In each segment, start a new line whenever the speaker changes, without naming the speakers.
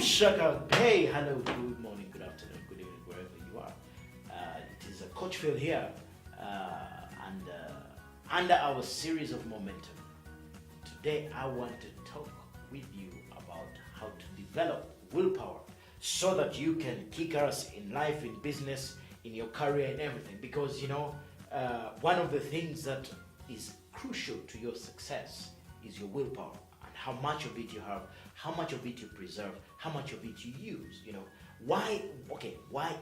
Shaka. Hey, hello, good morning, good afternoon, good evening, wherever you are. It is Coach Phill here, and under our series of momentum. Today, I want to talk with you about how to develop willpower so that you can kick ass in life, in business, in your career, and everything. Because one of the things that is crucial to your success is your willpower, and how much of it you have, how much of it you preserve, how much of it you use. Why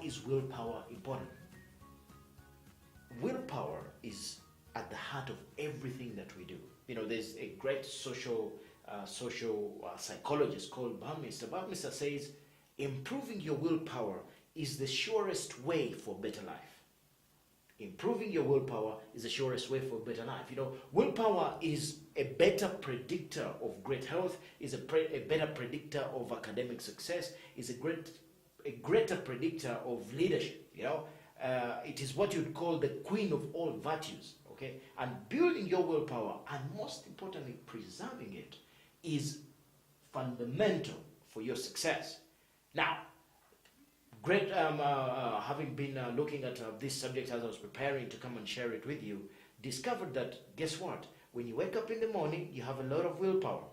is willpower important? Willpower is at the heart of everything that we do. There's a great social psychologist called Buckminster. Buckminster says improving your willpower is the surest way for better life. Improving your willpower is the surest way for a better life. Willpower is a better predictor of great health, is a better predictor of academic success, is a greater predictor of leadership. It is what you'd call the queen of all virtues. Okay, and building your willpower, and most importantly, preserving it, is fundamental for your success. Now, great, having been looking at this subject as I was preparing to come and share it with you, discovered that, guess what? When you wake up in the morning, you have a lot of willpower,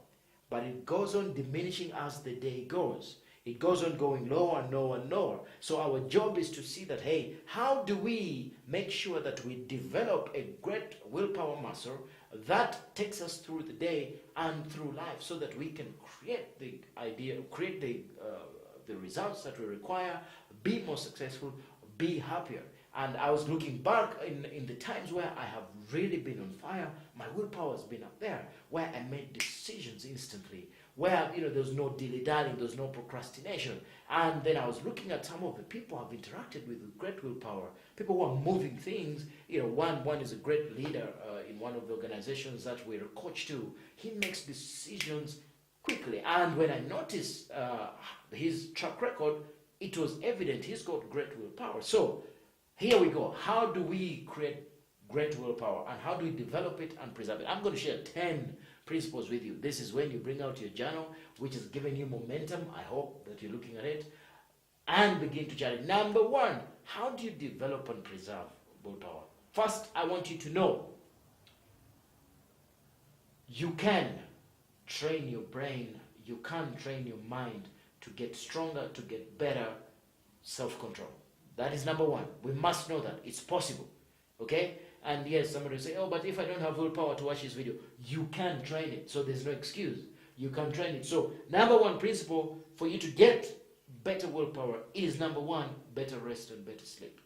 but it goes on diminishing as the day goes. It goes on going lower and lower and lower. So our job is to see that, hey, how do we make sure that we develop a great willpower muscle that takes us through the day and through life, so that we can create the results that we require, be more successful, be happier. And I was looking back in the times where I have really been on fire. My willpower has been up there, where I made decisions instantly, where there's no dilly-dallying, there's no procrastination. And then I was looking at some of the people I've interacted with great willpower, people who are moving things. One is a great leader in one of the organizations that we're a coach to. He makes decisions quickly, and when I noticed his track record, it was evident he's got great willpower. So here we go. How do we create great willpower, and how do we develop it and preserve it? I'm going to share 10 principles with you. This is when you bring out your journal, which is giving you momentum. I hope that you're looking at it and begin to challenge. Number one, how do you develop and preserve willpower? First, I want you to know you can train your brain, you can train your mind to get stronger, to get better self-control. That is number one. We must know that it's possible. Okay? And yes, somebody will say, oh, but if I don't have willpower to watch this video, you can train it. So there's no excuse. You can train it. So number one principle for you to get better willpower is, number one, better rest and better sleep.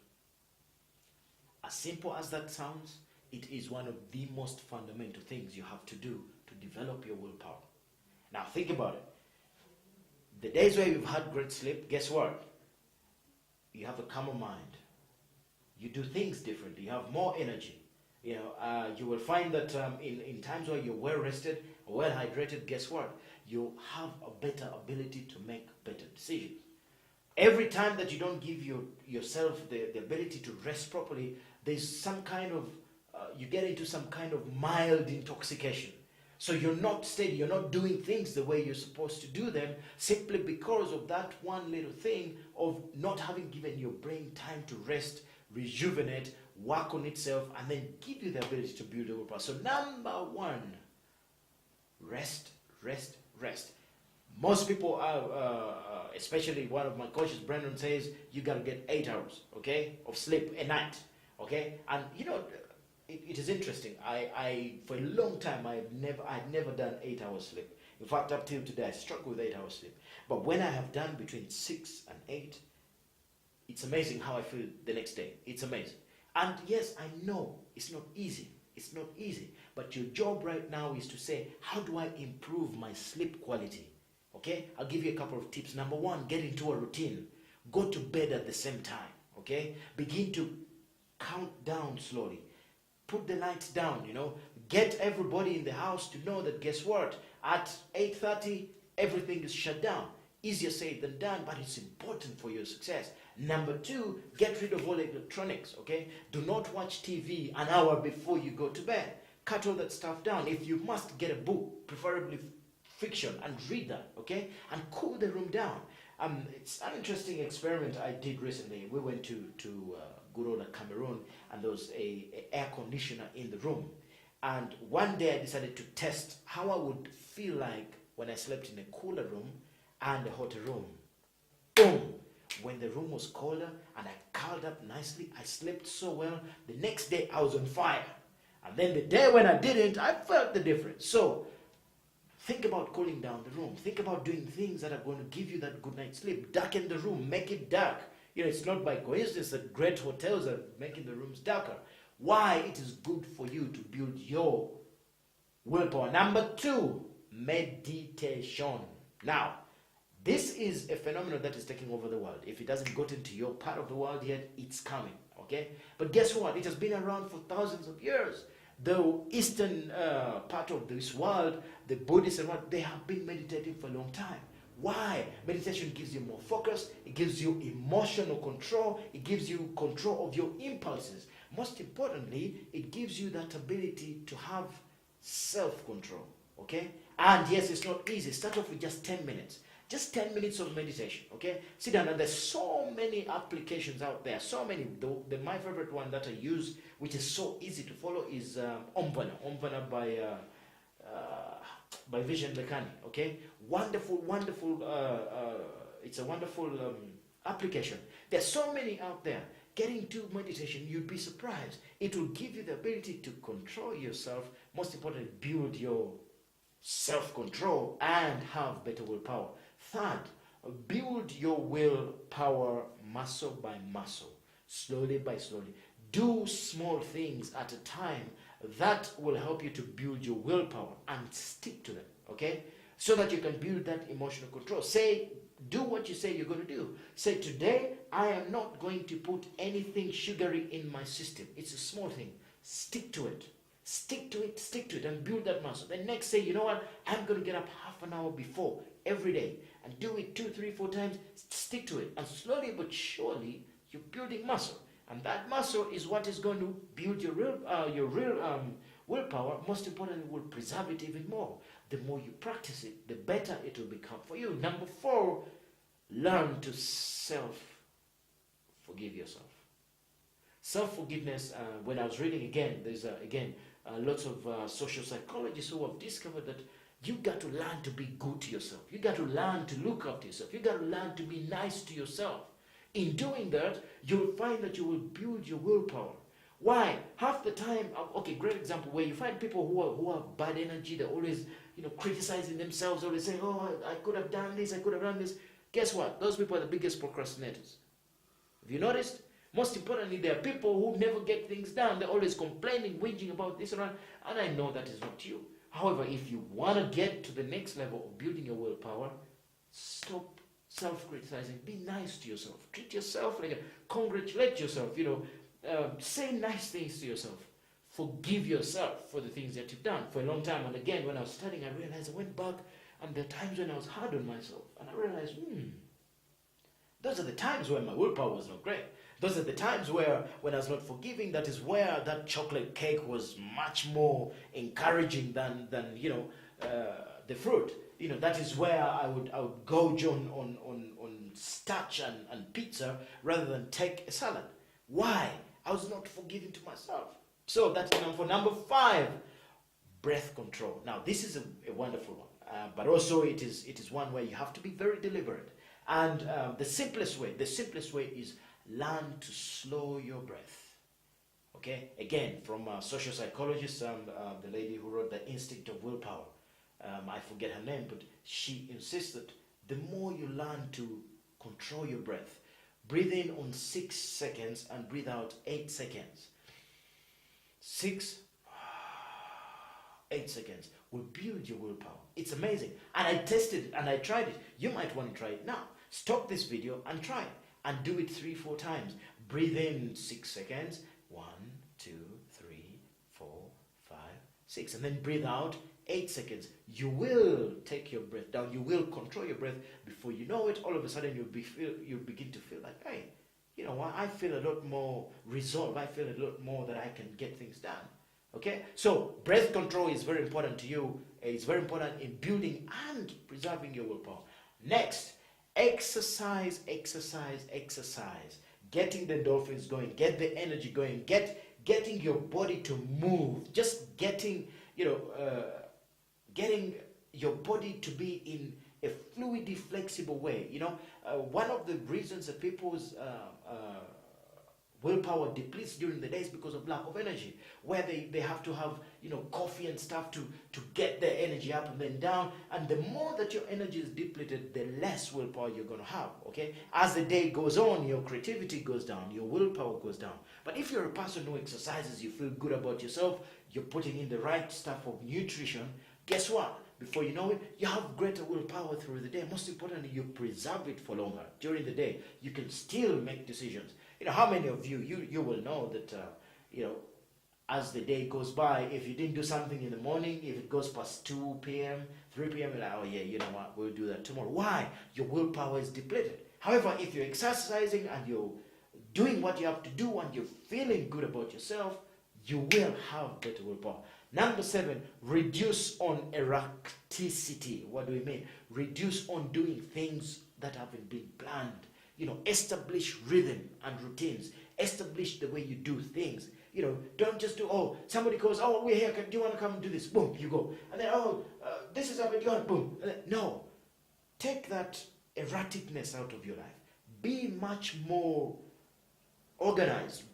As simple as that sounds, it is one of the most fundamental things you have to do to develop your willpower. Now think about it. The days where you've had great sleep, guess what? You have a calmer mind. You do things differently. You have more energy. You will find that in times where you're well rested, well hydrated, guess what? You have a better ability to make better decisions. Every time that you don't give yourself the ability to rest properly, there's some kind of, you get into some kind of mild intoxication. So you're not steady, you're not doing things the way you're supposed to do them, simply because of that one little thing of not having given your brain time to rest, rejuvenate, work on itself, and then give you the ability to build a willpower. So number one, rest, rest, rest. Most people are, especially one of my coaches, Brandon, says you got to get 8 hours, okay, of sleep a night, okay? And it is interesting. I for a long time I'd never done 8 hours sleep. In fact, up till today I struggle with 8 hours sleep. But when I have done between 6 and 8, it's amazing how I feel the next day. It's amazing. And yes, I know it's not easy. It's not easy. But your job right now is to say, how do I improve my sleep quality? Okay? I'll give you a couple of tips. Number one, get into a routine. Go to bed at the same time. Okay? Begin to count down slowly. Put the lights down, Get everybody in the house to know that, guess what? At 8:30, everything is shut down. Easier said than done, but it's important for your success. Number two, get rid of all electronics, okay? Do not watch TV an hour before you go to bed. Cut all that stuff down. If you must, get a book, preferably fiction and read that, okay? And cool the room down. It's an interesting experiment I did recently. We went to good old Cameroon, and there was a air conditioner in the room. And one day I decided to test how I would feel like when I slept in a cooler room and a hotter room. Boom! When the room was colder and I curled up nicely, I slept so well. The next day I was on fire. And then the day when I didn't, I felt the difference. So think about cooling down the room. Think about doing things that are going to give you that good night's sleep. Darken the room. Make it dark. It's not by coincidence that great hotels are making the rooms darker. Why? It is good for you to build your willpower. Number 2, meditation. Now, this is a phenomenon that is taking over the world. If it hasn't got into your part of the world yet, it's coming. Okay? But guess what? It has been around for thousands of years. The eastern part of this world, the Buddhists and what, they have been meditating for a long time. Why? Meditation gives you more focus, it gives you emotional control, it gives you control of your impulses. Most importantly, it gives you that ability to have self-control, okay? And yes, it's not easy. Start off with just 10 minutes. Just 10 minutes of meditation, okay? Sit down, and there's so many applications out there, so many. My favorite one that I use, which is so easy to follow, is Omvana by Vision Lekani, okay? Wonderful, it's a wonderful application. There's so many out there. Get into meditation, you'd be surprised. It will give you the ability to control yourself, most importantly, build your self-control and have better willpower. Third, build your willpower muscle by muscle, slowly by slowly. Do small things at a time that will help you to build your willpower and stick to them, okay? So that you can build that emotional control. Do what you say you're going to do. Say, today, I am not going to put anything sugary in my system. It's a small thing. Stick to it. Stick to it, and build that muscle. Then next, say, you know what? I'm going to get up half an hour before every day and do it 2, 3, 4 times. Stick to it. And slowly but surely, you're building muscle. And that muscle is what is going to build your real willpower. Most importantly, will preserve it even more. The more you practice it, the better it will become for you. Number 4, learn to self-forgive yourself. Self-forgiveness, when I was reading again, there's lots of social psychologists who have discovered that you got to learn to be good to yourself. You got to learn to look after yourself. You got to learn to be nice to yourself. In doing that, you'll find that you will build your willpower. Why? Half the time, okay, great example, where you find people who have bad energy, they're always, criticizing themselves, always saying, oh, I could have done this, I could have done this. Guess what? Those people are the biggest procrastinators. Have you noticed? Most importantly, there are people who never get things done. They're always complaining, whinging about this and that. And I know that is not you. However, if you want to get to the next level of building your willpower, stop self-criticizing. Be nice to yourself. Treat yourself like congratulate yourself. Say nice things to yourself. Forgive yourself for the things that you've done for a long time. And again, when I was studying, I realized I went back, and there are times when I was hard on myself. And I realized, those are the times where my willpower was not great. Those are the times where, when I was not forgiving, that is where that chocolate cake was much more encouraging than the fruit. That is where I would gorge on starch and pizza rather than take a salad. Why? I was not forgiving to myself. So that's for number 5, breath control. Now, this is a wonderful one, but also it is one where you have to be very deliberate. And the simplest way is learn to slow your breath. Okay? Again, from a social psychologist, the lady who wrote The Instinct of Willpower. I forget her name, but she insists that the more you learn to control your breath, breathe in on 6 seconds and breathe out 8 seconds. 6, 8 seconds will build your willpower. It's amazing. And I tested it and I tried it. You might want to try it now. Stop this video and try it. And do it 3, 4 times. Breathe in 6 seconds. 1, 2, 3, 4, 5, 6. And then breathe out 8 seconds. You will take your breath down. You will control your breath. Before you know it, all of a sudden you'll begin to feel like, hey, you know what? I feel a lot more resolve. I feel a lot more that I can get things done. Okay, so breath control is very important to you. It's very important in building and preserving your willpower. Next, exercise, exercise, exercise. Getting the endorphins going, get the energy going, getting your body to move. Just getting, getting your body to be in a fluidly flexible way. One of the reasons that people's willpower depletes during the day is because of lack of energy, where they have to have coffee and stuff to get their energy up and then down. And the more that your energy is depleted, the less willpower you're going to have. Okay, as the day goes on, your creativity goes down, your willpower goes down. But if you're a person who exercises, you feel good about yourself, you're putting in the right stuff of nutrition, guess what? Before you know it, you have greater willpower through the day. Most importantly, you preserve it for longer. During the day, you can still make decisions. How many of you will know that, as the day goes by, if you didn't do something in the morning, if it goes past 2 p.m., 3 p.m., you're like, oh yeah, you know what, we'll do that tomorrow. Why? Your willpower is depleted. However, if you're exercising and you're doing what you have to do and you're feeling good about yourself, you will have better willpower. Number 7, reduce on erraticity. What do we mean? Reduce on doing things that haven't been planned. Establish rhythm and routines. Establish the way you do things. Don't just do, somebody goes, we're here, do you want to come and do this? Boom, you go. And then, this is happening, boom. No. Take that erraticness out of your life. Be much more organized.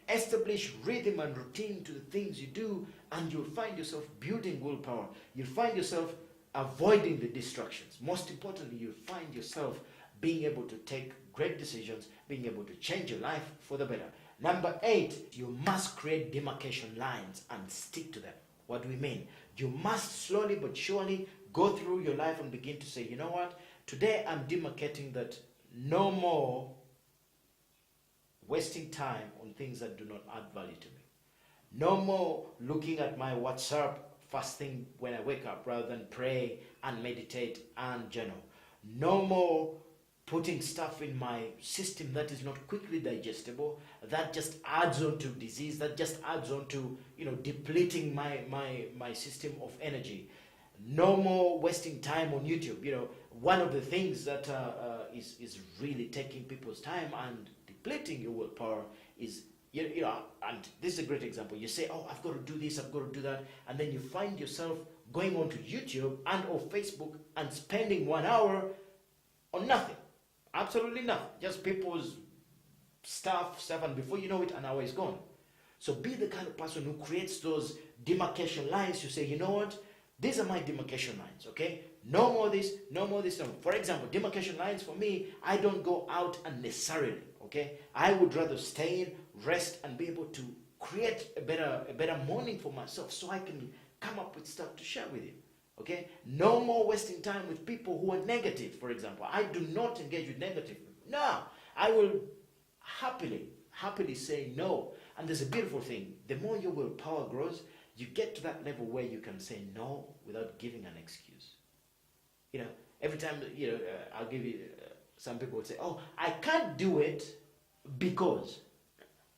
Establish rhythm and routine to the things you do, and you'll find yourself building willpower. You'll find yourself avoiding the distractions. Most importantly, you'll find yourself being able to take great decisions, being able to change your life for the better. Number 8, you must create demarcation lines and stick to them. What do we mean? You must slowly but surely go through your life and begin to say, you know what? Today I'm demarcating that no more wasting time on things that do not add value to me. No more looking at my WhatsApp first thing when I wake up rather than pray and meditate and journal. No more putting stuff in my system that is not quickly digestible, that just adds on to disease, that just adds on to depleting my system of energy. No more wasting time on YouTube. One of the things that is really taking people's time and depleting your willpower is, and this is a great example. You say, I've got to do this, I've got to do that, and then you find yourself going onto YouTube and or Facebook and spending 1 hour on nothing. Absolutely nothing. Just people's stuff, and before you know it, an hour is gone. So be the kind of person who creates those demarcation lines. You say, you know what? These are my demarcation lines, okay? No more this, no more this. No. For example, demarcation lines for me, I don't go out unnecessarily, okay? I would rather stay in, rest, and be able to create a better morning for myself so I can come up with stuff to share with you. Okay, no more wasting time with people who are negative. For example, I do not engage with negative people. No, I will happily say no. And there's a beautiful thing. The more your willpower grows, you get to that level where you can say no without giving an excuse. Every time I'll give you. Some people would say, I can't do it because.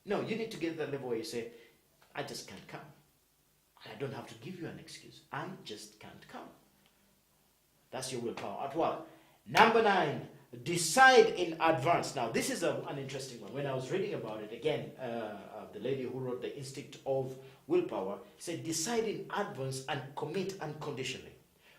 No, you need to get to that level where you say, I just can't come. I don't have to give you an excuse. I just can't come. That's your willpower at work. Number 9, decide in advance. Now, this is an interesting one. When I was reading about it, again, the lady who wrote The Instinct of Willpower said, decide in advance and commit unconditionally.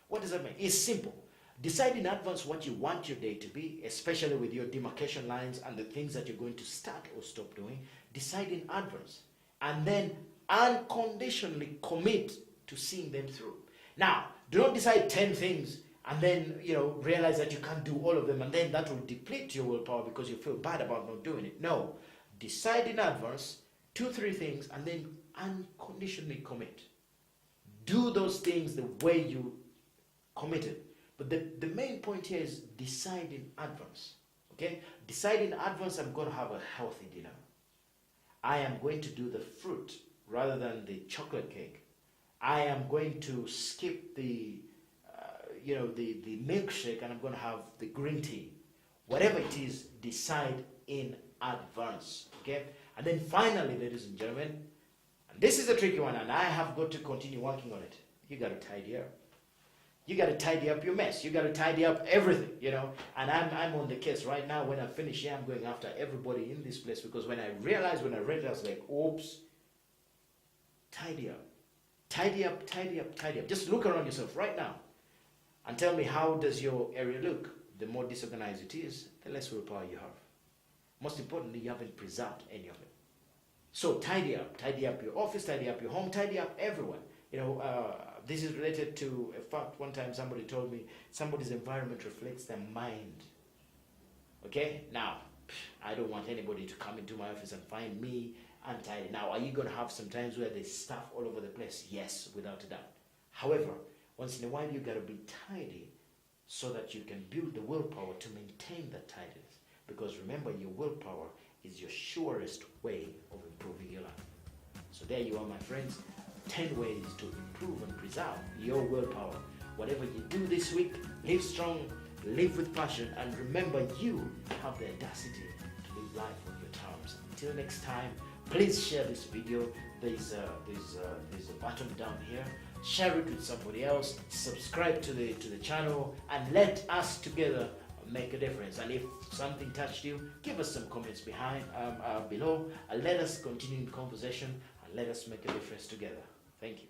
What does that mean? It's simple. Decide in advance what you want your day to be, especially with your demarcation lines and the things that you're going to start or stop doing. Decide in advance. And then unconditionally commit to seeing them through. Now, do not decide 10 things and then realize that you can't do all of them, and then that will deplete your willpower because you feel bad about not doing it. No, decide in advance 2-3 things and then unconditionally commit. Do those things the way you committed. But the main point here is decide in advance. Okay, decide in advance. I'm going to have a healthy dinner. I am going to do the fruit rather than the chocolate cake. I am going to skip the milkshake and I'm going to have the green tea. Whatever it is, decide in advance. Okay? And then finally, ladies and gentlemen, This is a tricky one, and I have got to continue working on it. You got to tidy up. You got to tidy up your mess. You got to tidy up everything, you know. And I'm on the case right now. When I finish here, I'm going after everybody in this place, because when I realized, when I read it, I was like, oops. Tidy up. Tidy up, tidy up, tidy up. Just look around yourself right now and tell me, how does your area look? The more disorganized it is, the less willpower you have. Most importantly, you haven't preserved any of it. So tidy up your office, tidy up your home, tidy up everywhere. You know, this is related to a fact. One time somebody told me somebody's environment reflects their mind. Okay? Now, I don't want anybody to come into my office and find me untidy. Now, are you going to have some times where there's stuff all over the place? Yes, without a doubt. However, once in a while, you got to be tidy so that you can build the willpower to maintain that tidiness. Because remember, your willpower is your surest way of improving your life. So there you are, my friends. 10 ways to improve and preserve your willpower. Whatever you do this week, live strong, live with passion, and remember, you have the audacity to live life on your terms. Until next time, please share this video. There's a button down here. Share it with somebody else. Subscribe to the channel, and let us together make a difference. And if something touched you, give us some comments below, and let us continue in conversation, and let us make a difference together. Thank you.